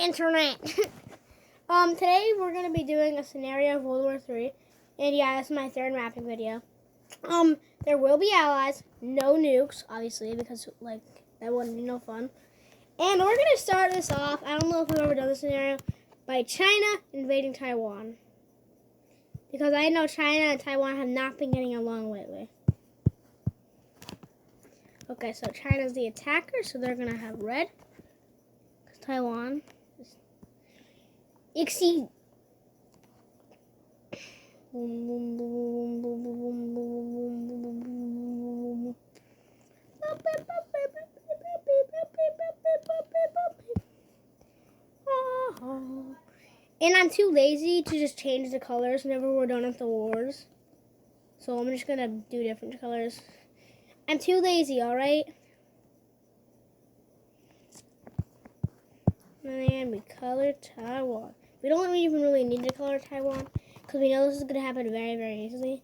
internet. Today we're gonna be doing a scenario of World War 3, and yeah, this is my third mapping video. There will be allies, no nukes, obviously, because like that wouldn't be no fun. And we're gonna start this off. I don't know if I've ever done this scenario by China invading Taiwan, because I know China and Taiwan have not been getting along lately. Okay, so China's the attacker, so they're gonna have red. Taiwan. Ixi. And I'm too lazy to just change the colors whenever we're done with the wars. So I'm just gonna do different colors. I'm too lazy, alright? And we color Taiwan. We don't even really need to color Taiwan because we know this is going to happen very, very easily.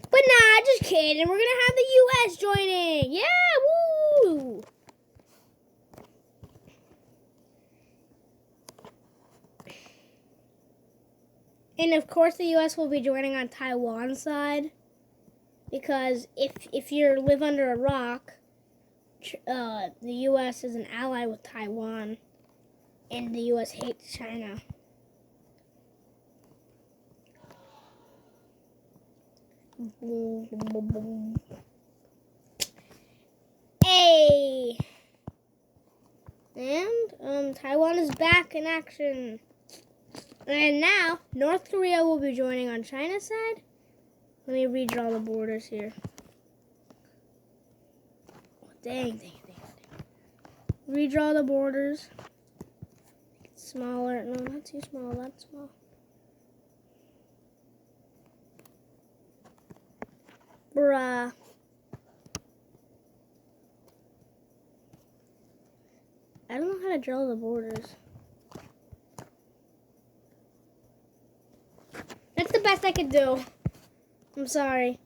But nah, just kidding. We're going to have the U.S. joining. Yeah, woo! And of course the U.S. will be joining on Taiwan's side, because if you live under a rock, the U.S. is an ally with Taiwan. And the U.S. hates China. Hey! And Taiwan is back in action. And now North Korea will be joining on China's side. Let me redraw the borders here. Oh, dang. Redraw the borders. Smaller. No, not too small. That's small. Bruh. I don't know how to draw the borders. That's the best I could do. I'm sorry.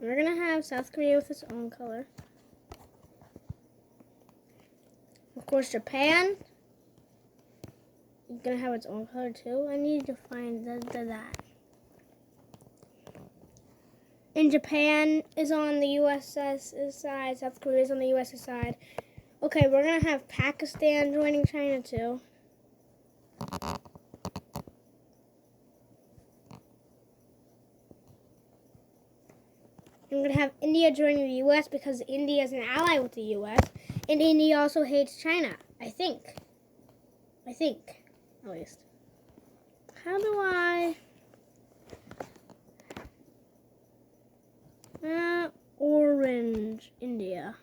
We're gonna have South Korea with its own color. Of course, Japan is gonna have its own color too. I need to find that. And Japan is on the US's side. South Korea is on the US's side. Okay, we're gonna have Pakistan joining China too. I'm gonna have India joining the US because India is an ally with the US. And India also hates China, I think. At least. How do I... orange India.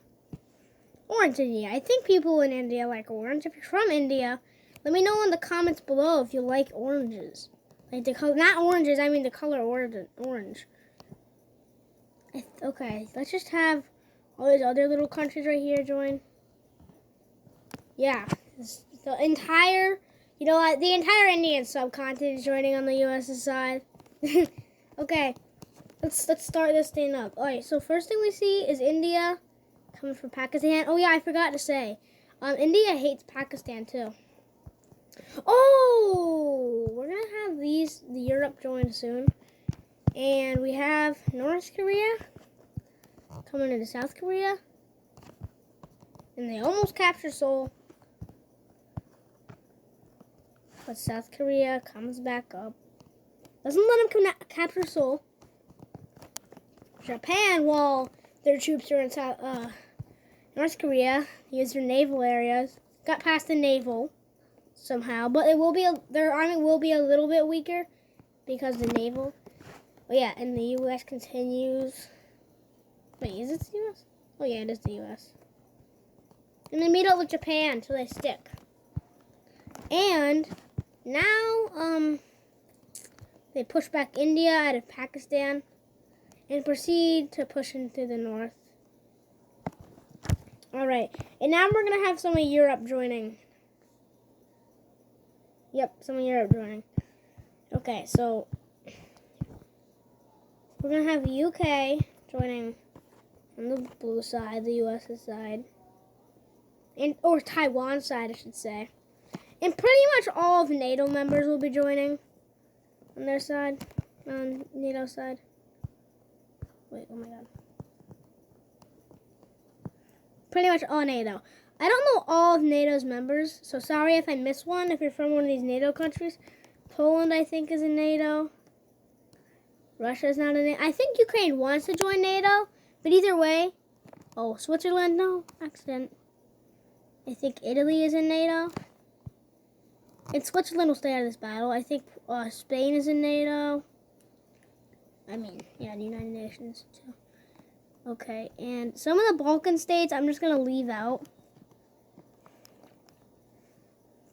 Orange India. I think people in India like orange. If you're from India, let me know in the comments below if you like oranges. Like the color, not oranges, I mean the color orange. Okay, let's just have all these other little countries right here join. Yeah, the entire, the entire Indian subcontinent is joining on the U.S.'s side. Okay, let's start this thing up. All right, so first thing we see is India coming from Pakistan. Oh yeah, I forgot to say, India hates Pakistan too. Oh, we're gonna have the Europe join soon, and we have North Korea coming into South Korea, and they almost captured Seoul. But South Korea comes back up. Doesn't let them capture Seoul. Japan, while their troops are in North Korea, use their naval areas. Got past the naval somehow, but their army will be a little bit weaker because the naval. Oh yeah, and the U.S. continues. Wait, is it the U.S.? Oh yeah, it is the U.S. And they meet up with Japan, so they stick. And now, they push back India out of Pakistan and proceed to push into the north. Alright, and now we're going to have some of Europe joining. Yep, some of Europe joining. Okay, so we're going to have the UK joining on the blue side, the US side. or Taiwan side, I should say. And pretty much all of NATO members will be joining on their side, on NATO side. Wait, oh my god. Pretty much all NATO. I don't know all of NATO's members, so sorry if I miss one. If you're from one of these NATO countries, Poland, I think, is in NATO. Russia is not in NATO. I think Ukraine wants to join NATO, but either way. Oh, Switzerland, no, accident. I think Italy is in NATO. And Switzerland will stay out of this battle. I think Spain is in NATO. I mean, yeah, the United Nations, too. Okay, and some of the Balkan states, I'm just going to leave out.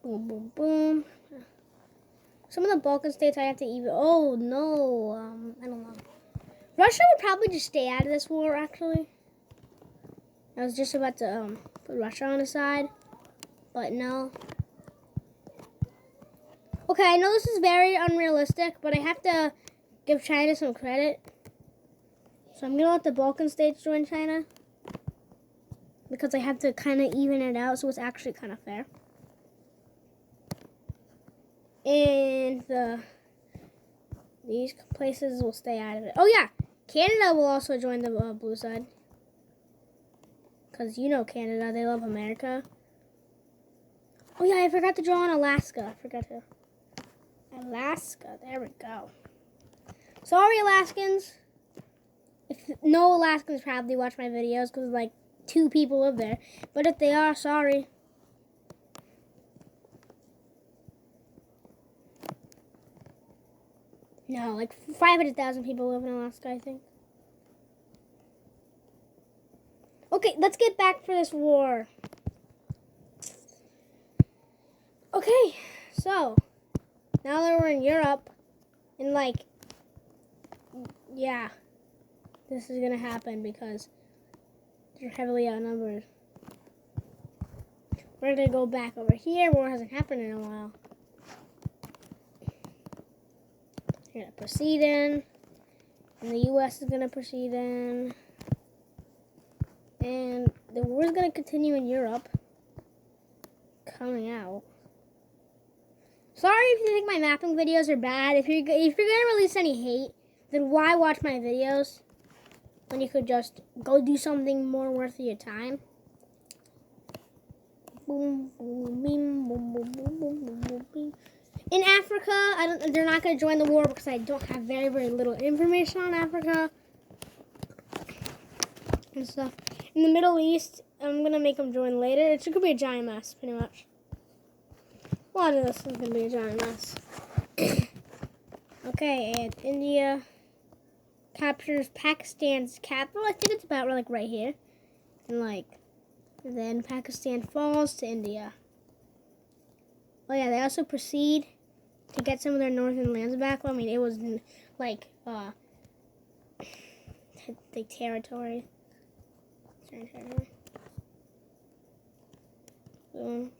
Boom, boom, boom. Some of the Balkan states I have to even... Oh, no. I don't know. Russia would probably just stay out of this war, actually. I was just about to put Russia on the side, but no. Okay, I know this is very unrealistic, but I have to give China some credit. So I'm going to let the Balkan states join China, because I have to kind of even it out so it's actually kind of fair. And these places will stay out of it. Oh yeah, Canada will also join the blue side. Because you know Canada, they love America. Oh yeah, I forgot to draw on Alaska. I forgot to. Alaska, there we go. Sorry, Alaskans. If no Alaskans probably watch my videos because like 2 people live there. But if they are, sorry. No, like 500,000 people live in Alaska, I think. Okay, let's get back for this war. Okay, so now that we're in Europe, and like, yeah, this is gonna happen because they're heavily outnumbered. We're gonna go back over here. War hasn't happened in a while. We're gonna proceed in, and the U.S. is gonna proceed in, and the war is gonna continue in Europe. Coming out. Sorry if you think my mapping videos are bad. If you're gonna release any hate, then why watch my videos when you could just go do something more worth your time? Boom, boom, boom, boom, boom, boom, boom, boom, boom. In Africa, they're not going to join the war because I don't have very, very little information on Africa and stuff. In the Middle East, I'm going to make them join later. It's going to be a giant mess, pretty much. A lot of this is going to be a giant mess. Okay, and India captures Pakistan's capital. I think it's about like right here. And like, then Pakistan falls to India. Oh yeah, they also proceed to get some of their northern lands back. Well, I mean, it was like the territory. Boom.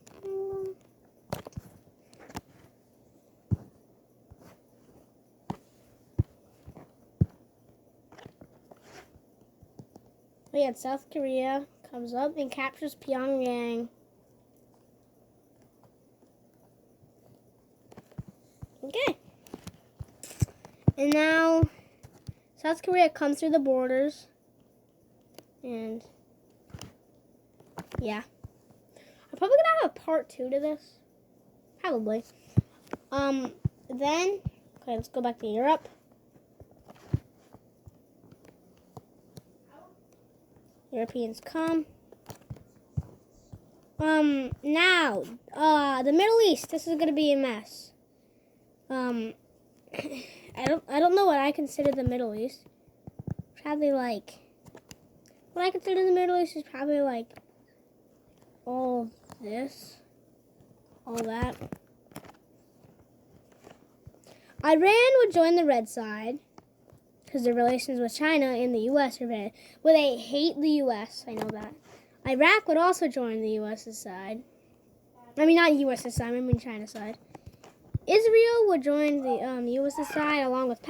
Oh yeah, South Korea comes up and captures Pyongyang. Okay. And now South Korea comes through the borders. And yeah. I'm probably gonna have a part 2 to this. Probably. Then okay, let's go back to Europe. Europeans come. Now, the Middle East, this is gonna be a mess. I don't know what I consider the Middle East. Probably like, what I consider the Middle East is probably like all this, all that. Iran would join the red side because their relations with China and the U.S. are bad. Well, they hate the U.S., I know that. Iraq would also join the U.S.'s side. I mean, not U.S.'s side, I mean China's side. Israel would join the U.S.'s side along with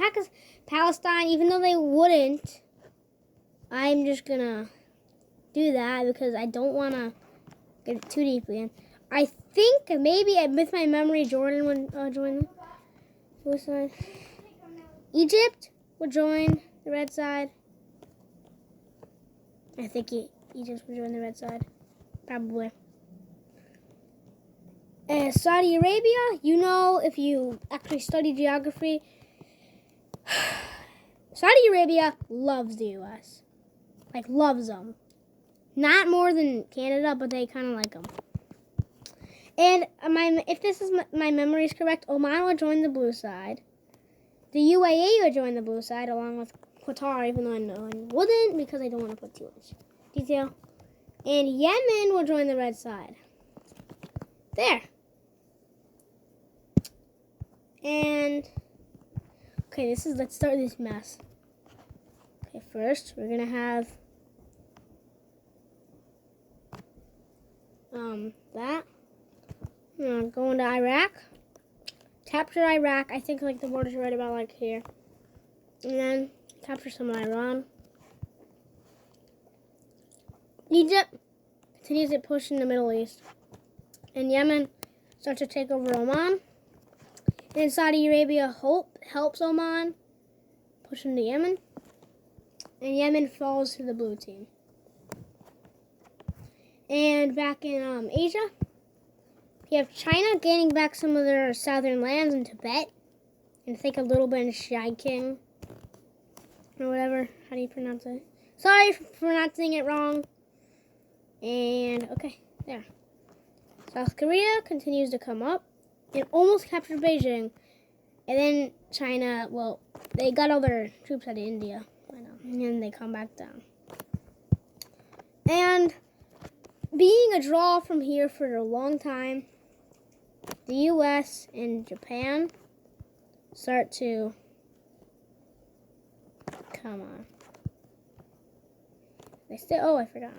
Palestine, even though they wouldn't. I'm just gonna do that because I don't want to get too deeply in. I think maybe with my memory, Jordan would join the blue side. Egypt would join the red side. I think Egypt would join the red side. Probably. Saudi Arabia, you know, if you actually study geography, Saudi Arabia loves the U.S. Like, loves them. Not more than Canada, but they kind of like them. And if this is my memory is correct, Oman would join the blue side. The UAE would join the blue side along with Qatar, even though I know I wouldn't because I don't want to put too much detail. And Yemen will join the red side. There. And okay, let's start this mess. Okay, first we're gonna have that. Go into Iraq. Capture Iraq. I think like the border's right about like here. And then capture some of Iran. Egypt continues to push in the Middle East. And Yemen starts to take over Oman. And Saudi Arabia helps Oman push into Yemen. And Yemen falls to the blue team. And back in Asia, you have China gaining back some of their southern lands in Tibet. And I think a little bit in Shiking. Or whatever. How do you pronounce it? Sorry for pronouncing it wrong. And, okay, there. South Korea continues to come up. It almost captured Beijing. And then China, well, they got all their troops out of India. I know. And then they come back down. And being a draw from here for a long time, the U.S. and Japan start to come on. They still, I forgot.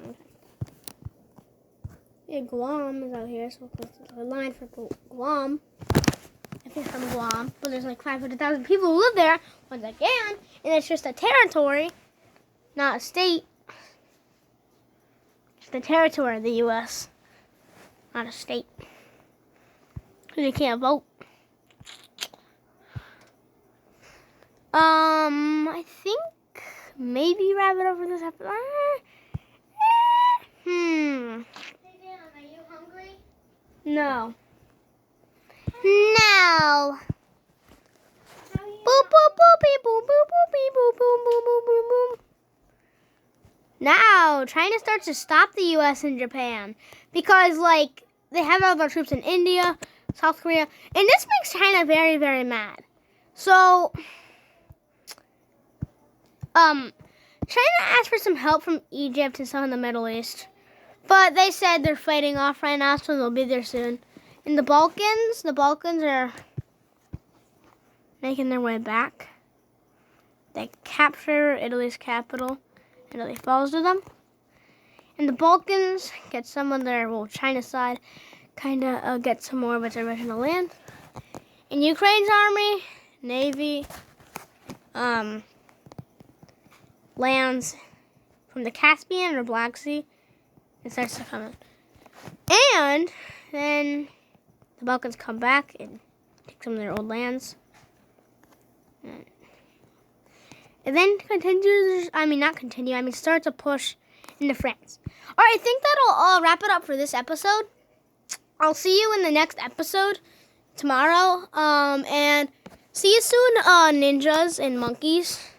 Yeah, Guam is out here, so the line for Guam. I think from Guam, but there's like 500,000 people who live there once again, and it's just a territory, not a state. It's the territory of the U.S., not a state. Because you can't vote. I think maybe wrap it up for this episode. Hey, Dan, are you hungry? No. No. Boop, boop, boop, beep, boop, boop, boop, beep, boop, boop, boop, boop, boop, boop. Now, China starts to stop the U.S. and Japan because, like, they have all their troops in India, South Korea, and this makes China very, very mad. So, China asked for some help from Egypt and some in the Middle East, but they said they're fighting off right now, so they'll be there soon. In the Balkans are making their way back. They capture Italy's capital. Italy falls to them. And the Balkans get some of their, China's side, kind of get some more of its original land. And Ukraine's army, navy, lands from the Caspian or Black Sea and starts to come in. And then the Balkans come back and take some of their old lands. And then starts a push into France. All right, I think that'll wrap it up for this episode. I'll see you in the next episode tomorrow. And see you soon, ninjas and monkeys.